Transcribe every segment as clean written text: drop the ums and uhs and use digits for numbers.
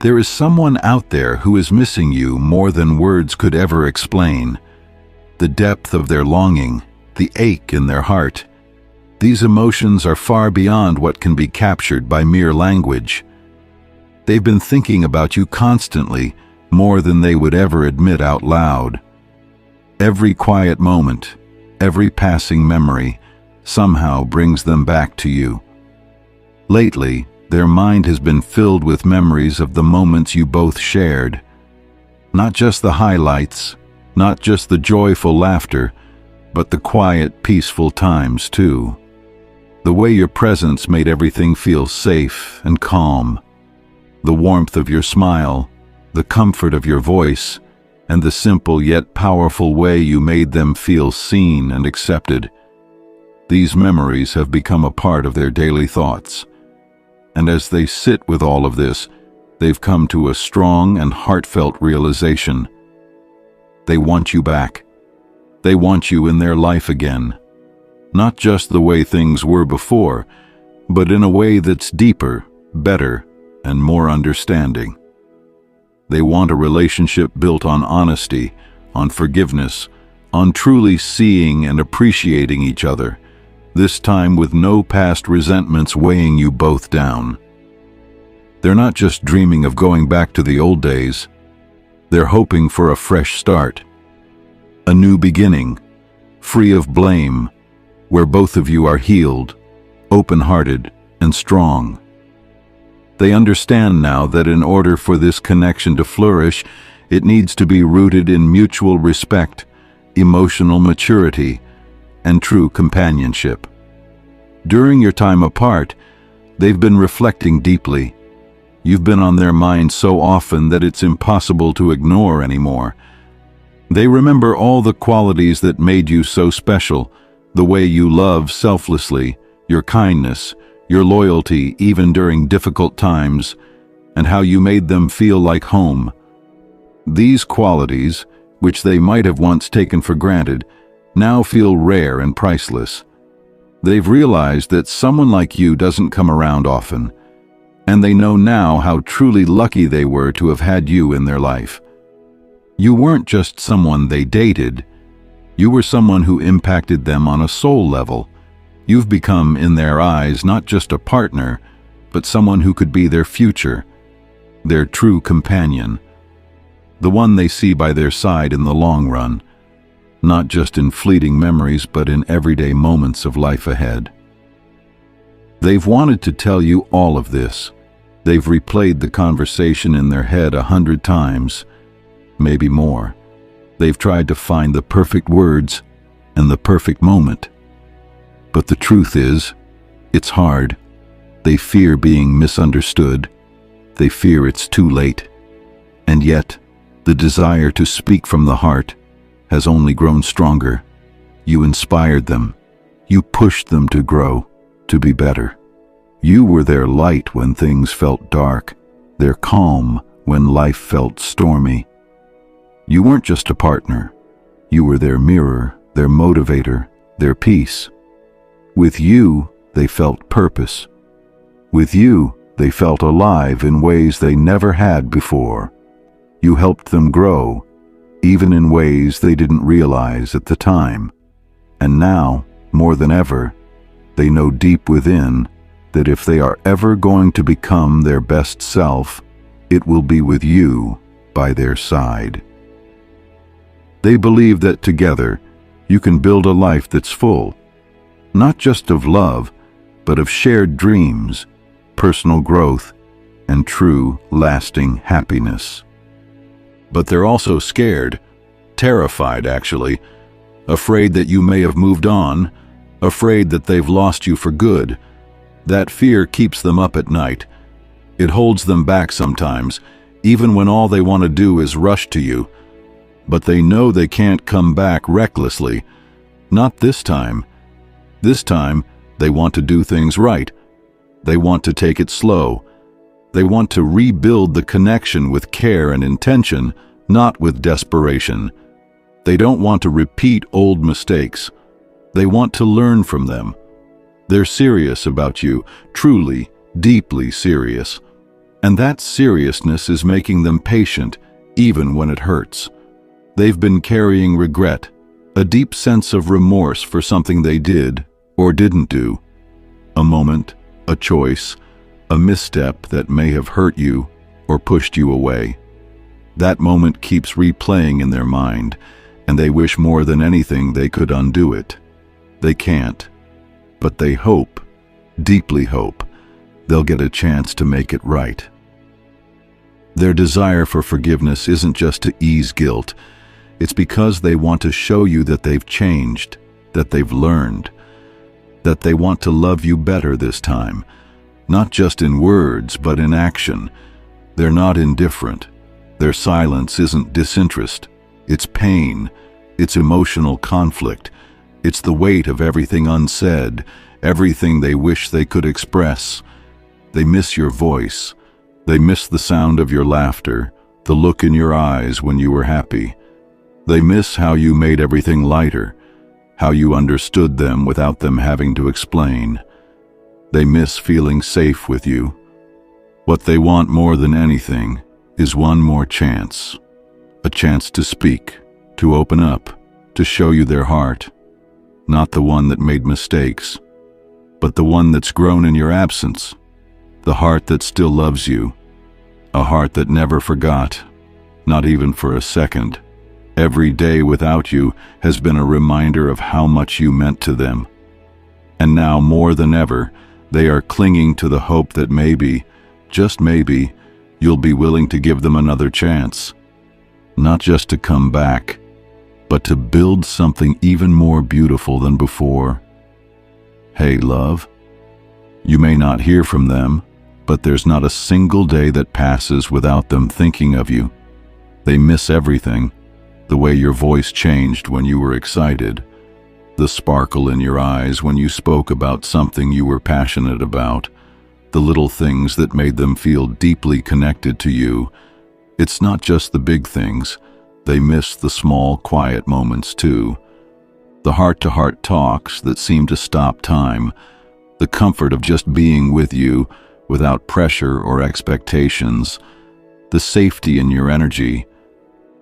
There is someone out there who is missing you more than words could ever explain. The depth of their longing, the ache in their heart. These emotions are far beyond what can be captured by mere language. They've been thinking about you constantly, more than they would ever admit out loud. Every quiet moment, every passing memory, somehow brings them back to you. Lately, their mind has been filled with memories of the moments you both shared. Not just the highlights, not just the joyful laughter, but the quiet, peaceful times too. The way your presence made everything feel safe and calm. The warmth of your smile, the comfort of your voice, and the simple yet powerful way you made them feel seen and accepted. These memories have become a part of their daily thoughts. And as they sit with all of this, they've come to a strong and heartfelt realization. They want you back. They want you in their life again. Not just the way things were before, but in a way that's deeper, better, and more understanding. They want a relationship built on honesty, on forgiveness, on truly seeing and appreciating each other, this time with no past resentments weighing you both down. They're not just dreaming of going back to the old days. They're hoping for a fresh start, a new beginning, free of blame, where both of you are healed, open-hearted, and strong. They understand now that in order for this connection to flourish, it needs to be rooted in mutual respect, emotional maturity, and true companionship. During your time apart, they've been reflecting deeply. You've been on their mind so often that it's impossible to ignore anymore. They remember all the qualities that made you so special, the way you love selflessly, your kindness, your loyalty even during difficult times, and how you made them feel like home. These qualities, which they might have once taken for granted, now feel rare and priceless. They've realized that someone like you doesn't come around often, and they know now how truly lucky they were to have had you in their life. You weren't just someone they dated. You were someone who impacted them on a soul level. You've become, in their eyes, not just a partner, but someone who could be their future, their true companion, the one they see by their side in the long run, not just in fleeting memories, but in everyday moments of life ahead. They've wanted to tell you all of this. They've replayed the conversation in their head 100 times, maybe more. They've tried to find the perfect words and the perfect moment. But the truth is, it's hard. They fear being misunderstood. They fear it's too late. And yet, the desire to speak from the heart has only grown stronger. You inspired them. You pushed them to grow, to be better. You were their light when things felt dark, their calm when life felt stormy. You weren't just a partner. You were their mirror, their motivator, their peace. With you, they felt purpose. With you, they felt alive in ways they never had before. You helped them grow, even in ways they didn't realize at the time. And now, more than ever, they know deep within that if they are ever going to become their best self, it will be with you by their side. They believe that together, you can build a life that's full, not just of love, but of shared dreams, personal growth, and true, lasting happiness. But they're also scared, terrified actually, afraid that you may have moved on, afraid that they've lost you for good. That fear keeps them up at night. It holds them back sometimes, even when all they want to do is rush to you. But they know they can't come back recklessly. Not this time. This time, they want to do things right. They want to take it slow. They want to rebuild the connection with care and intention, not with desperation. They don't want to repeat old mistakes. They want to learn from them. They're serious about you, truly, deeply serious. And that seriousness is making them patient, even when it hurts. They've been carrying regret, a deep sense of remorse for something they did or didn't do. A moment, a choice, a misstep that may have hurt you or pushed you away. That moment keeps replaying in their mind, and they wish more than anything they could undo it. They can't, but they hope, deeply hope, they'll get a chance to make it right. Their desire for forgiveness isn't just to ease guilt. It's because they want to show you that they've changed, that they've learned, that they want to love you better this time, not just in words, but in action. They're not indifferent. Their silence isn't disinterest. It's pain. It's emotional conflict. It's the weight of everything unsaid, everything they wish they could express. They miss your voice. They miss the sound of your laughter, the look in your eyes when you were happy. They miss how you made everything lighter, how you understood them without them having to explain. They miss feeling safe with you. What they want more than anything is one more chance. A chance to speak, to open up, to show you their heart. Not the one that made mistakes, but the one that's grown in your absence. The heart that still loves you. A heart that never forgot, not even for a second. Every day without you has been a reminder of how much you meant to them. And now more than ever, they are clinging to the hope that maybe, just maybe, you'll be willing to give them another chance. Not just to come back, but to build something even more beautiful than before. Hey, love, you may not hear from them, but there's not a single day that passes without them thinking of you. They miss everything. The way your voice changed when you were excited, the sparkle in your eyes when you spoke about something you were passionate about, the little things that made them feel deeply connected to you. It's not just the big things. They miss the small, quiet moments too. The heart-to-heart talks that seem to stop time, the comfort of just being with you without pressure or expectations, the safety in your energy,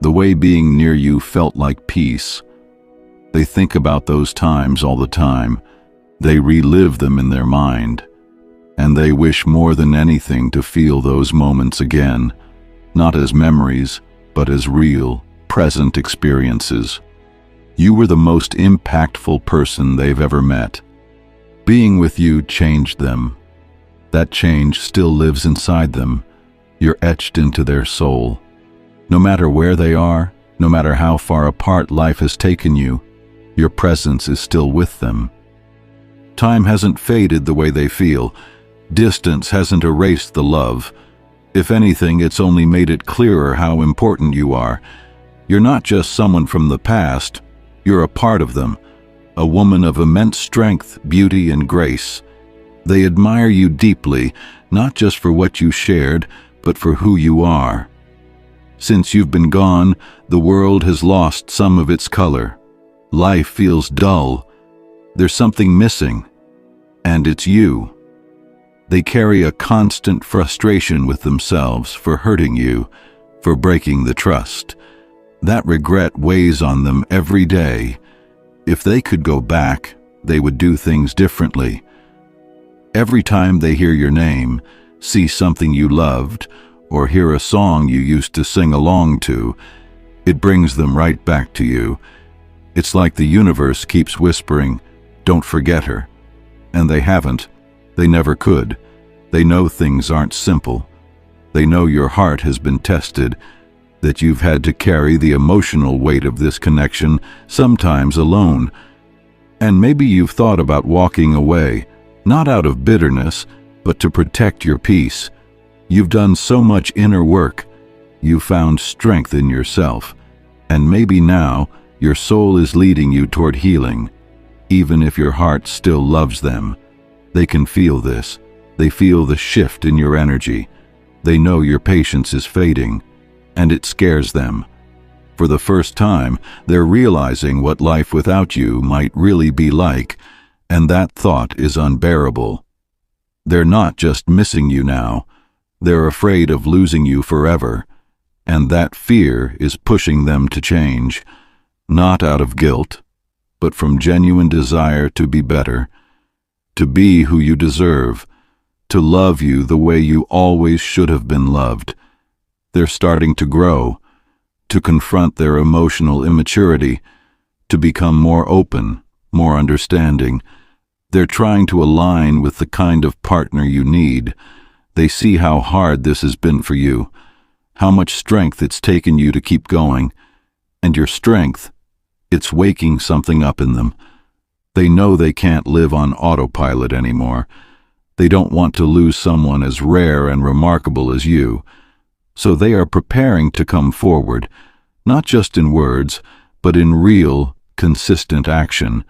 the way being near you felt like peace. They think about those times all the time. They relive them in their mind. And they wish more than anything to feel those moments again, not as memories, but as real, present experiences. You were the most impactful person they've ever met. Being with you changed them. That change still lives inside them. You're etched into their soul. No matter where they are, no matter how far apart life has taken you, your presence is still with them. Time hasn't faded the way they feel. Distance hasn't erased the love. If anything, it's only made it clearer how important you are. You're not just someone from the past. You're a part of them, a woman of immense strength, beauty, and grace. They admire you deeply, not just for what you shared, but for who you are. Since you've been gone, the world has lost some of its color. Life feels dull. There's something missing, and it's you. They carry a constant frustration with themselves for hurting you, for breaking the trust. That regret weighs on them every day. If they could go back, they would do things differently. Every time they hear your name, see something you loved, or hear a song you used to sing along to, it brings them right back to you. It's like the universe keeps whispering, "Don't forget her." And they haven't. They never could. They know things aren't simple. They know your heart has been tested, that you've had to carry the emotional weight of this connection, sometimes alone. And maybe you've thought about walking away, not out of bitterness, but to protect your peace. You've done so much inner work. You've found strength in yourself. And maybe now your soul is leading you toward healing. Even if your heart still loves them, they can feel this. They feel the shift in your energy. They know your patience is fading, and it scares them. For the first time, they're realizing what life without you might really be like, and that thought is unbearable. They're not just missing you now. They're afraid of losing you forever, and that fear is pushing them to change, not out of guilt, but from genuine desire to be better, to be who you deserve, to love you the way you always should have been loved. They're starting to grow, to confront their emotional immaturity, to become more open, more understanding. They're trying to align with the kind of partner you need. They see how hard this has been for you, how much strength it's taken you to keep going, and your strength, it's waking something up in them. They know they can't live on autopilot anymore. They don't want to lose someone as rare and remarkable as you. So they are preparing to come forward, not just in words, but in real, consistent action.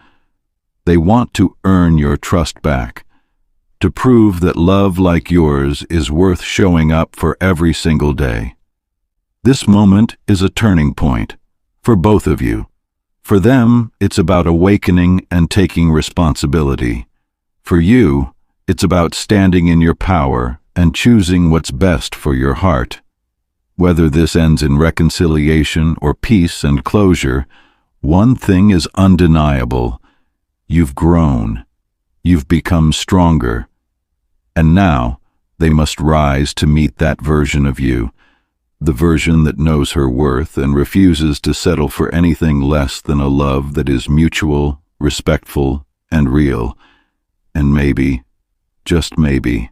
They want to earn your trust back, to prove that love like yours is worth showing up for every single day. This moment is a turning point for both of you. For them, it's about awakening and taking responsibility. For you, it's about standing in your power and choosing what's best for your heart. Whether this ends in reconciliation or peace and closure, one thing is undeniable. You've grown. You've become stronger. And now, they must rise to meet that version of you, the version that knows her worth and refuses to settle for anything less than a love that is mutual, respectful, and real. And maybe, just maybe,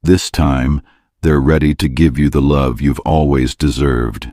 this time, they're ready to give you the love you've always deserved.